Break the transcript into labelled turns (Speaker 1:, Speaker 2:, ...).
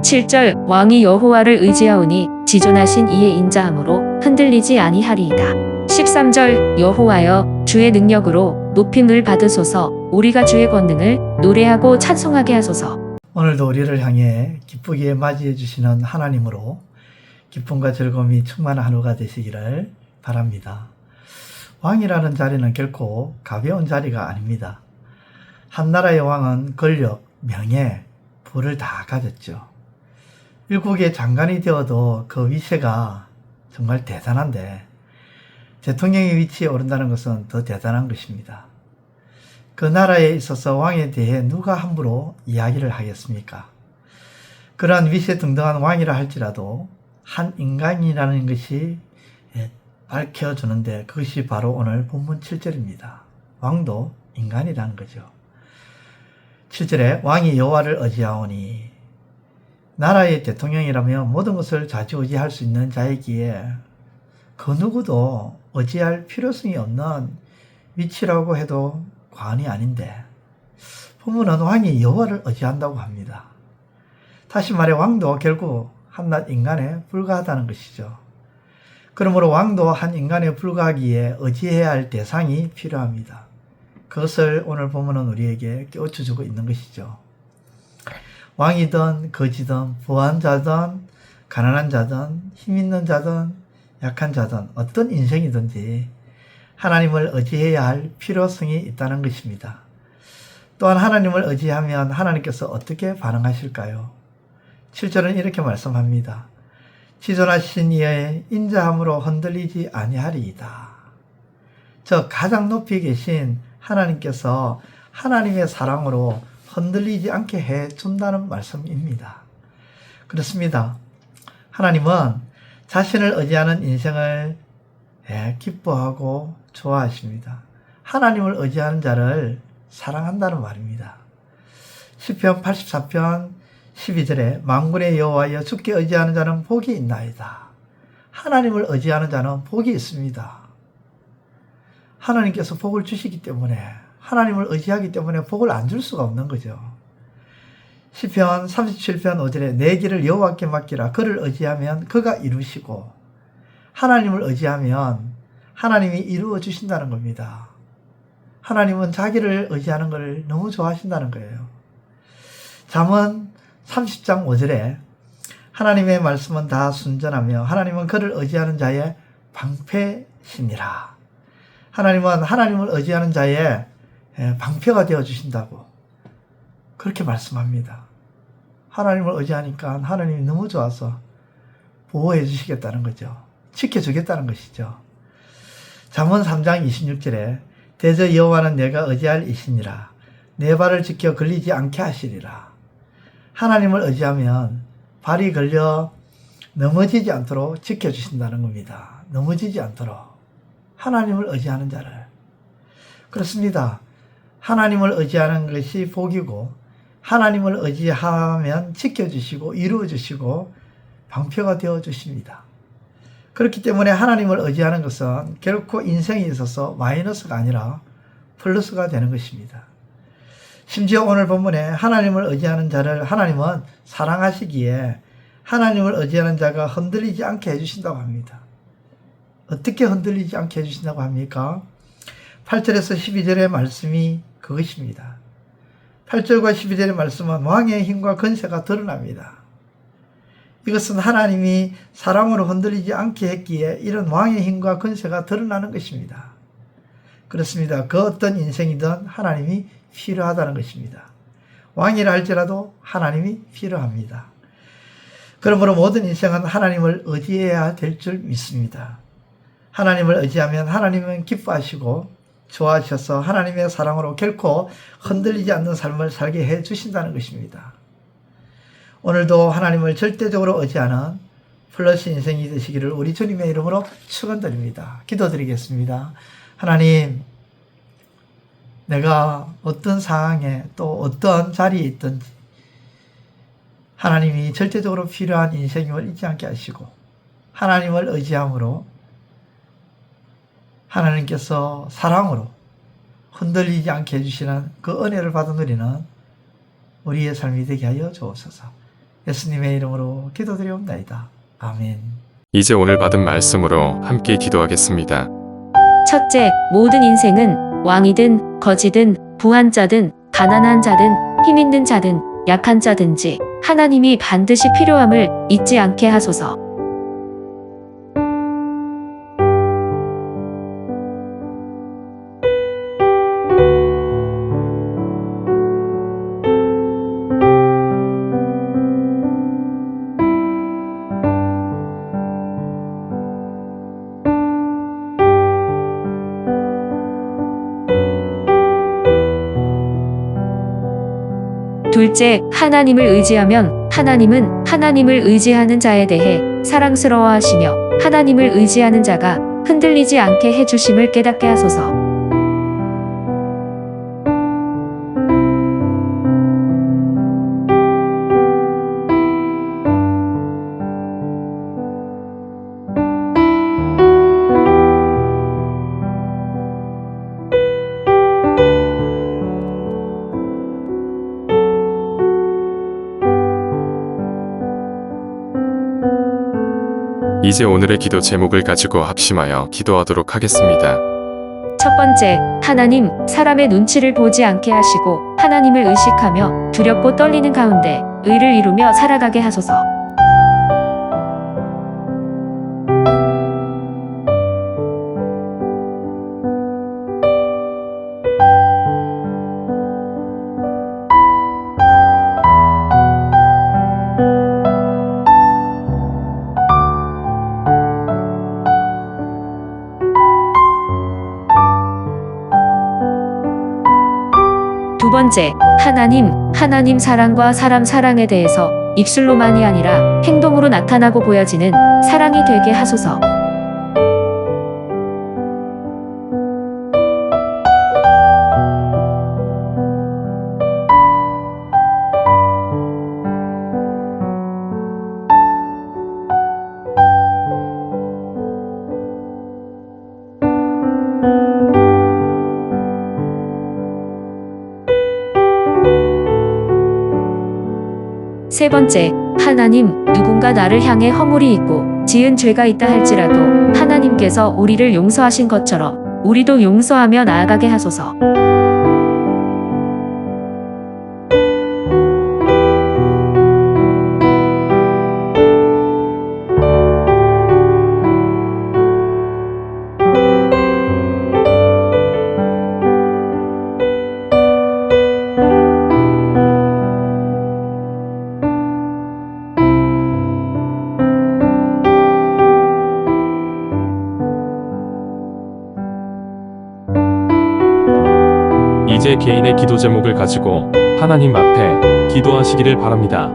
Speaker 1: 7절 왕이 여호와를 의지하오니 지존하신 이의 인자함으로 흔들리지 아니하리이다. 13절 여호와여 주의 능력으로 높임을 받으소서. 우리가 주의 권능을 노래하고 찬송하게 하소서.
Speaker 2: 오늘도 우리를 향해 기쁘게 맞이해 주시는 하나님으로 기쁨과 즐거움이 충만한 하루가 되시기를 바랍니다. 왕이라는 자리는 결코 가벼운 자리가 아닙니다. 한 나라의 왕은 권력, 명예, 부를 다 가졌죠. 일국의 장관이 되어도 그 위세가 정말 대단한데 대통령의 위치에 오른다는 것은 더 대단한 것입니다. 그 나라에 있어서 왕에 대해 누가 함부로 이야기를 하겠습니까? 그러한 위세 등등한 왕이라 할지라도 한 인간이라는 것이 밝혀주는데 그것이 바로 오늘 본문 7절입니다. 왕도 인간이라는 거죠. 7절에 왕이 여호와를 의지하오니 나라의 대통령이라면 모든 것을 좌지우지할 수 있는 자이기에 그 누구도 의지할 필요성이 없는 위치라고 해도 과언이 아닌데 본문은 왕이 여호와를 의지한다고 합니다. 다시 말해 왕도 결국 한낱 인간에 불과하다는 것이죠. 그러므로 왕도 한 인간에 불과하기에 의지해야 할 대상이 필요합니다. 그것을 오늘 본문은 우리에게 깨우쳐주고 있는 것이죠. 왕이든 거지든 부한 자든 가난한 자든 힘 있는 자든 약한 자든 어떤 인생이든지 하나님을 의지해야 할 필요성이 있다는 것입니다. 또한 하나님을 의지하면 하나님께서 어떻게 반응하실까요? 7절은 이렇게 말씀합니다. 지존하신 이의 인자함으로 흔들리지 아니하리이다. 즉 가장 높이 계신 하나님께서 하나님의 사랑으로 흔들리지 않게 해준다는 말씀입니다. 그렇습니다. 하나님은 자신을 의지하는 인생을 기뻐하고 좋아하십니다. 하나님을 의지하는 자를 사랑한다는 말입니다. 시편 83편 12절에 만군의 여호와여 주께 의지하는 자는 복이 있나이다. 하나님을 의지하는 자는 복이 있습니다. 하나님께서 복을 주시기 때문에 하나님을 의지하기 때문에 복을 안 줄 수가 없는 거죠. 시편 37편 5절에 내 길을 여호와께 맡기라. 그를 의지하면 그가 이루시고 하나님을 의지하면 하나님이 이루어 주신다는 겁니다. 하나님은 자기를 의지하는 것을 너무 좋아하신다는 거예요. 잠언 30장 5절에 하나님의 말씀은 다 순전하며 하나님은 그를 의지하는 자의 방패시니라. 하나님은 하나님을 의지하는 자의 방패가 되어 주신다고 그렇게 말씀합니다. 하나님을 의지하니까 하나님이 너무 좋아서 보호해 주시겠다는 거죠. 지켜주겠다는 것이죠. 잠언 3장 26절에 대저 여호와는 내가 의지할 이시니라. 내 발을 지켜 걸리지 않게 하시리라. 하나님을 의지하면 발이 걸려 넘어지지 않도록 지켜주신다는 겁니다. 넘어지지 않도록 하나님을 의지하는 자를. 그렇습니다. 하나님을 의지하는 것이 복이고 하나님을 의지하면 지켜주시고 이루어주시고 방패가 되어주십니다. 그렇기 때문에 하나님을 의지하는 것은 결코 인생에 있어서 마이너스가 아니라 플러스가 되는 것입니다. 심지어 오늘 본문에 하나님을 의지하는 자를 하나님은 사랑하시기에 하나님을 의지하는 자가 흔들리지 않게 해주신다고 합니다. 어떻게 흔들리지 않게 해주신다고 합니까? 8절에서 12절의 말씀이 그것입니다. 8절과 12절의 말씀은 왕의 힘과 권세가 드러납니다. 이것은 하나님이 사랑으로 흔들리지 않게 했기에 이런 왕의 힘과 권세가 드러나는 것입니다. 그렇습니다. 그 어떤 인생이든 하나님이 필요하다는 것입니다. 왕이라 할지라도 하나님이 필요합니다. 그러므로 모든 인생은 하나님을 의지해야 될 줄 믿습니다. 하나님을 의지하면 하나님은 기뻐하시고 좋아하셔서 하나님의 사랑으로 결코 흔들리지 않는 삶을 살게 해 주신다는 것입니다. 오늘도 하나님을 절대적으로 의지하는 플러스 인생이 되시기를 우리 주님의 이름으로 축원드립니다. 기도드리겠습니다. 하나님, 내가 어떤 상황에 또 어떤 자리에 있든지 하나님이 절대적으로 필요한 인생임을 잊지 않게 하시고 하나님을 의지함으로 하나님께서 사랑으로 흔들리지 않게 해주시는 그 은혜를 받은 우리는 우리의 삶이 되게 하여 주옵소서. 예수님의 이름으로 기도드리옵나이다. 아멘.
Speaker 3: 이제 오늘 받은 말씀으로 함께 기도하겠습니다.
Speaker 1: 첫째, 모든 인생은 왕이든 거지든 부한 자든 가난한 자든 힘 있는 자든 약한 자든지 하나님이 반드시 필요함을 잊지 않게 하소서. 둘째, 하나님을 의지하면 하나님은 하나님을 의지하는 자에 대해 사랑스러워하시며 하나님을 의지하는 자가 흔들리지 않게 해주심을 깨닫게 하소서.
Speaker 3: 이제 오늘의 기도 제목을 가지고 합심하여 기도하도록 하겠습니다.
Speaker 1: 첫 번째, 하나님, 사람의 눈치를 보지 않게 하시고 하나님을 의식하며 두렵고 떨리는 가운데 의를 이루며 살아가게 하소서. 두 번째, 하나님 사랑과 사람 사랑에 대해서 입술로만이 아니라 행동으로 나타나고 보여지는 사랑이 되게 하소서. 세 번째, 하나님, 누군가 나를 향해 허물이 있고 지은 죄가 있다 할지라도 하나님께서 우리를 용서하신 것처럼 우리도 용서하며 나아가게 하소서.
Speaker 4: 이제 개인의 기도 제목을 가지고 하나님 앞에 기도하시기를 바랍니다.